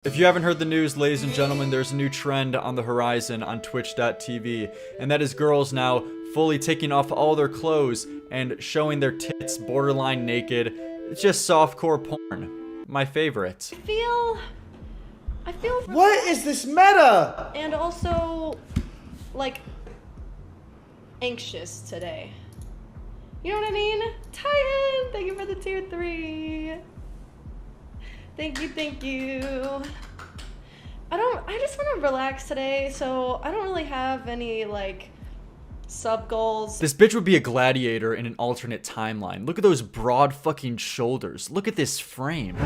If you haven't heard the news, ladies and gentlemen, there's a new trend on the horizon on Twitch.tv, and that is girls now fully taking off all their clothes and showing their tits borderline naked. It's just softcore porn. My favorite. I feel What is this meta? and also like anxious today. You know what I mean? Titan, thank you for the tier 3. Thank you. I just want to relax today, so I don't really have any like sub goals. This bitch would be a gladiator in an alternate timeline. Look at those broad fucking shoulders. Look at this frame.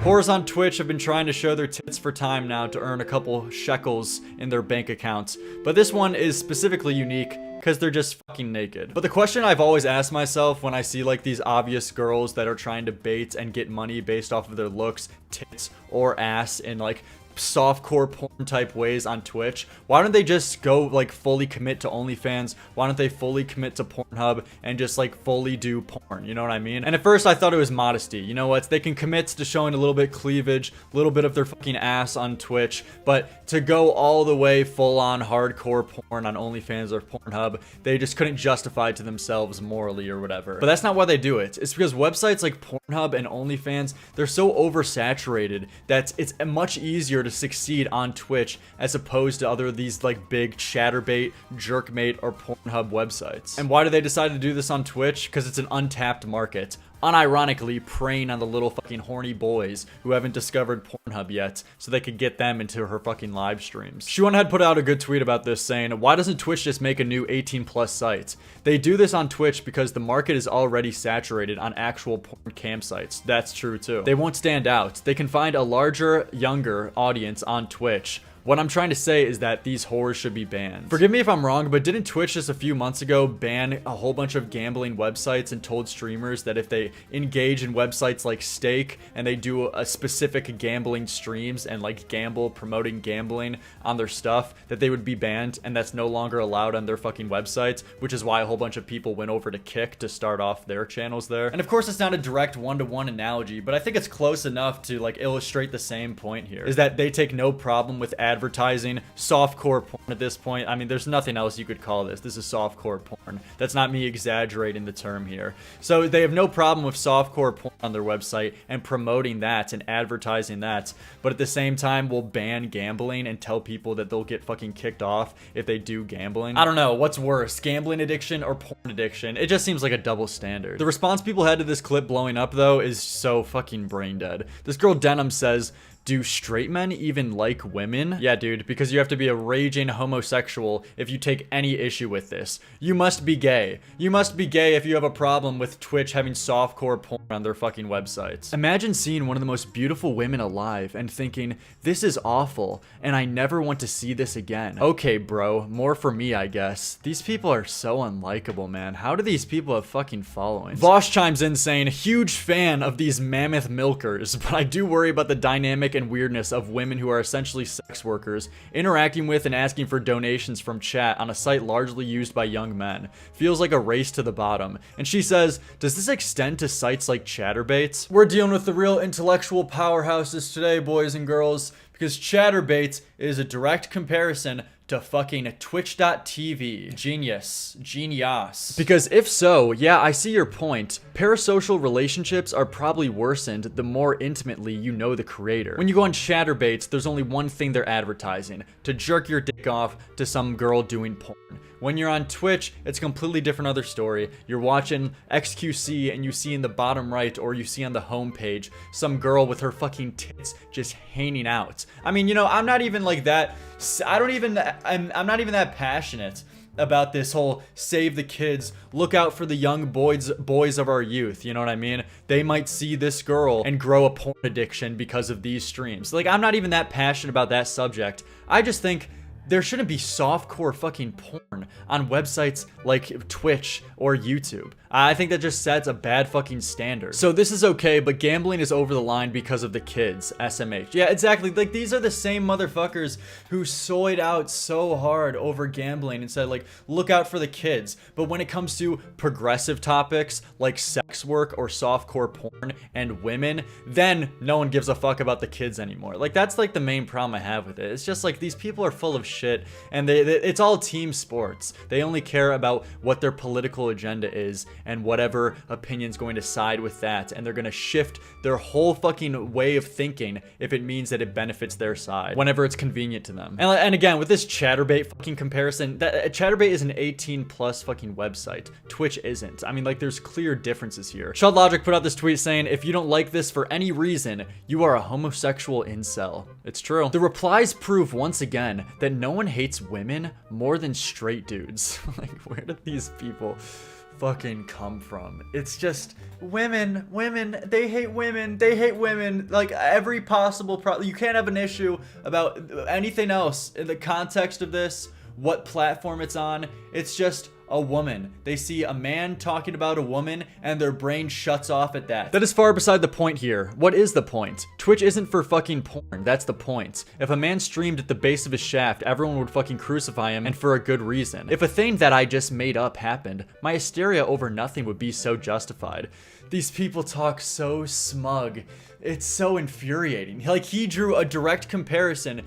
Whores on Twitch have been trying to show their tits for time now to earn a couple shekels in their bank accounts, but this one is specifically unique because they're just fucking naked. But the question I've always asked myself when I see like these obvious girls that are trying to bait and get money based off of their looks, tits, or ass in like softcore porn type ways on Twitch, why don't they just go like fully commit to OnlyFans? Why don't they fully commit to Pornhub and just like fully do porn? You know what I mean? And at first I thought it was modesty. You know what? They can commit to showing a little bit cleavage, a little bit of their fucking ass on Twitch, but to go all the way full on hardcore porn on OnlyFans or Pornhub, they just couldn't justify it to themselves morally or whatever. But that's not why they do it. It's because websites like Pornhub and OnlyFans, they're so oversaturated that it's much easier to succeed on Twitch as opposed to other these like big Chatterbait, Jerkmate, or Pornhub websites. And why do they decide to do this on Twitch? Because it's an untapped market. Unironically preying on the little fucking horny boys who haven't discovered Pornhub yet, so they could get them into her fucking live streams. She went ahead and put out a good tweet about this saying, why doesn't Twitch just make a new 18+ site? They do this on Twitch because the market is already saturated on actual porn campsites. That's true too. They won't stand out. They can find a larger, younger audience on Twitch. What I'm trying to say is that these whores should be banned. Forgive me if I'm wrong, but didn't Twitch just a few months ago ban a whole bunch of gambling websites and told streamers that if they engage in websites like Stake and they do a specific gambling streams and like gamble, promoting gambling on their stuff, that they would be banned, and that's no longer allowed on their fucking websites, which is why a whole bunch of people went over to Kick to start off their channels there. And of course it's not a direct one-to-one analogy, but I think it's close enough to like illustrate the same point here, is that they take no problem with advertising softcore porn at this point. I mean, there's nothing else you could call this. This is softcore porn. That's not me exaggerating the term here. So they have no problem with softcore porn on their website and promoting that and advertising that, but at the same time will ban gambling and tell people that they'll get fucking kicked off if they do gambling. I don't know, what's worse, gambling addiction or porn addiction? It just seems like a double standard. The response people had to this clip blowing up though is so fucking brain dead. This girl Denim says, do straight men even like women? Yeah, dude, because you have to be a raging homosexual if you take any issue with this. You must be gay. You must be gay if you have a problem with Twitch having softcore porn on their fucking websites. Imagine seeing one of the most beautiful women alive and thinking, this is awful, and I never want to see this again. Okay, bro, more for me, I guess. These people are so unlikable, man. How do these people have fucking followings? Vosh chimes in saying, huge fan of these mammoth milkers, but I do worry about the dynamic and weirdness of women who are essentially sex workers interacting with and asking for donations from chat on a site largely used by young men. Feels like a race to the bottom. And she says, does this extend to sites like Chatterbaits? We're dealing with the real intellectual powerhouses today, boys and girls, because Chatterbaits is a direct comparison to fucking Twitch.tv. Genius. Because if so, yeah, I see your point. Parasocial relationships are probably worsened the more intimately you know the creator. When you go on Chatterbaits, there's only one thing they're advertising: to jerk your dick off to some girl doing porn. When you're on Twitch, it's a completely different other story. You're watching XQC and you see in the bottom right, or you see on the homepage, some girl with her fucking tits just hanging out. I mean, you know, I'm not even like that. I'm not even that passionate about this whole save the kids, look out for the young boys of our youth, you know what I mean? They might see this girl and grow a porn addiction because of these streams. Like, I'm not even that passionate about that subject. I just think there shouldn't be softcore fucking porn on websites like Twitch or YouTube. I think that just sets a bad fucking standard. So this is okay, but gambling is over the line because of the kids, SMH. Yeah, exactly. Like, these are the same motherfuckers who soyed out so hard over gambling and said, like, look out for the kids. But when it comes to progressive topics like sex work or softcore porn and women, then no one gives a fuck about the kids anymore. Like, that's like the main problem I have with it. It's just like, these people are full of shit, and it's all team sports. They only care about what their political agenda is and whatever opinion's going to side with that, and they're gonna shift their whole fucking way of thinking if it means that it benefits their side whenever it's convenient to them. And again, with this Chatterbait fucking comparison, that Chatterbait is an 18 plus fucking website. Twitch isn't. I mean, like, there's clear differences here. Shud Logic put out this tweet saying, if you don't like this for any reason, you are a homosexual incel. It's true. The replies prove once again that no one hates women more than straight dudes. Like, where did these people fucking come from? It's just women, they hate women, like every possible you can't have an issue about anything else in the context of this, what platform it's on. It's just a woman. They see a man talking about a woman and their brain shuts off at that. That is far beside the point here. What is the point? Twitch isn't for fucking porn. That's the point. If a man streamed at the base of his shaft, everyone would fucking crucify him, and for a good reason. If a thing that I just made up happened, my hysteria over nothing would be so justified. These people talk so smug. It's so infuriating. Like, he drew a direct comparison,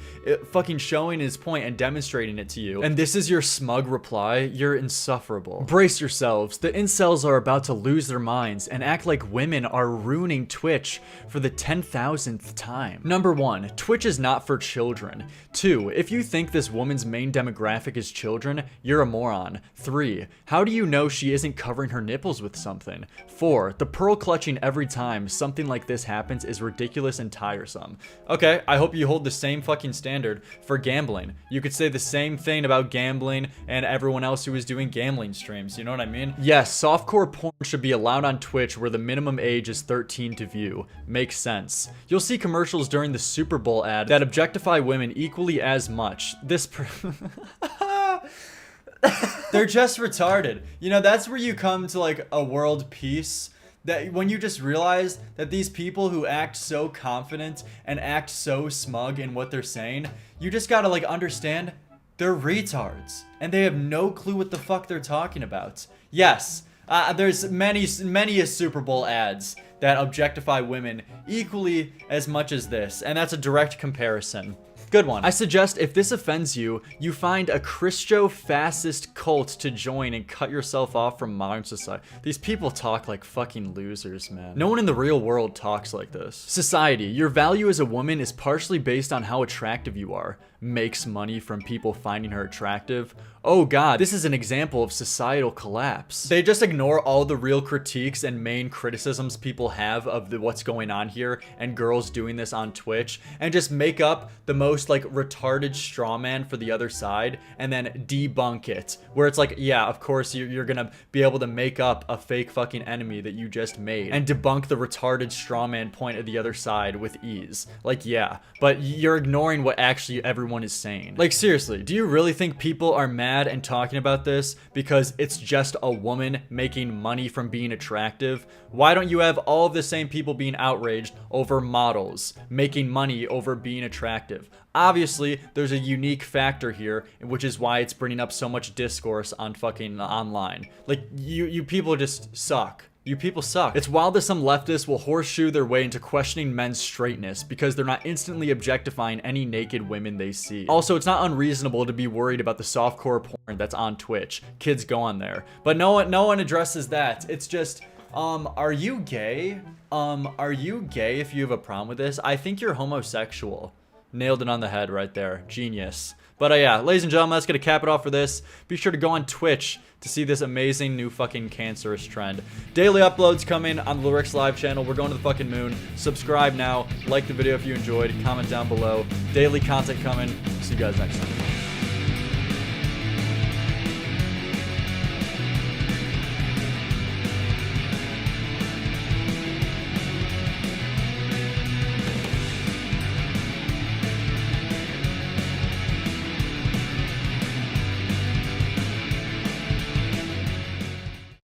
fucking showing his point and demonstrating it to you. And this is your smug reply? You're insufferable. Brace yourselves. The incels are about to lose their minds and act like women are ruining Twitch for the 10,000th time. Number 1, Twitch is not for children. 2, if you think this woman's main demographic is children, you're a moron. 3, how do you know she isn't covering her nipples with something? 4, the pearl clutching every time something like this happens is ridiculous and tiresome. Okay, I hope you hold the same fucking standard for gambling. You could say the same thing about gambling and everyone else who is doing gambling streams, you know what I mean? Yes, softcore porn should be allowed on Twitch where the minimum age is 13 to view. Makes sense. You'll see commercials during the Super Bowl ad that objectify women equally as much. They're just retarded. You know, that's where you come to like a world peace. That when you just realize that these people who act so confident and act so smug in what they're saying, you just gotta like understand they're retards and they have no clue what the fuck they're talking about. Yes, there's many Super Bowl ads that objectify women equally as much as this, and that's a direct comparison. Good one. I suggest if this offends you, you find a Christo-fascist cult to join and cut yourself off from modern society. These people talk like fucking losers, man. No one in the real world talks like this. Society, your value as a woman is partially based on how attractive you are. Makes money from people finding her attractive. Oh god, this is an example of societal collapse. They just ignore all the real critiques and main criticisms people have of what's going on here and girls doing this on Twitch, and just make up the most like retarded straw man for the other side and then debunk it, where it's like, yeah, of course you're gonna be able to make up a fake fucking enemy that you just made and debunk the retarded straw man point of the other side with ease. Like, yeah, but you're ignoring what actually everyone is saying. Like, seriously, do you really think people are mad and talking about this because it's just a woman making money from being attractive? Why don't you have all of the same people being outraged over models making money over being attractive? Obviously, there's a unique factor here, which is why it's bringing up so much discourse on fucking online. Like, you people just suck. You people suck. It's wild that some leftists will horseshoe their way into questioning men's straightness because they're not instantly objectifying any naked women they see. Also, it's not unreasonable to be worried about the softcore porn that's on Twitch. Kids go on there. But no one addresses that. It's just, are you gay? Are you gay if you have a problem with this? I think you're homosexual. Nailed it on the head right there. Genius. But yeah, ladies and gentlemen, that's gonna cap it off for this. Be sure to go on Twitch to see this amazing new fucking cancerous trend. Daily uploads coming on the Lyrics Live channel. We're going to the fucking moon. Subscribe now. Like the video if you enjoyed. Comment down below. Daily content coming. See you guys next time.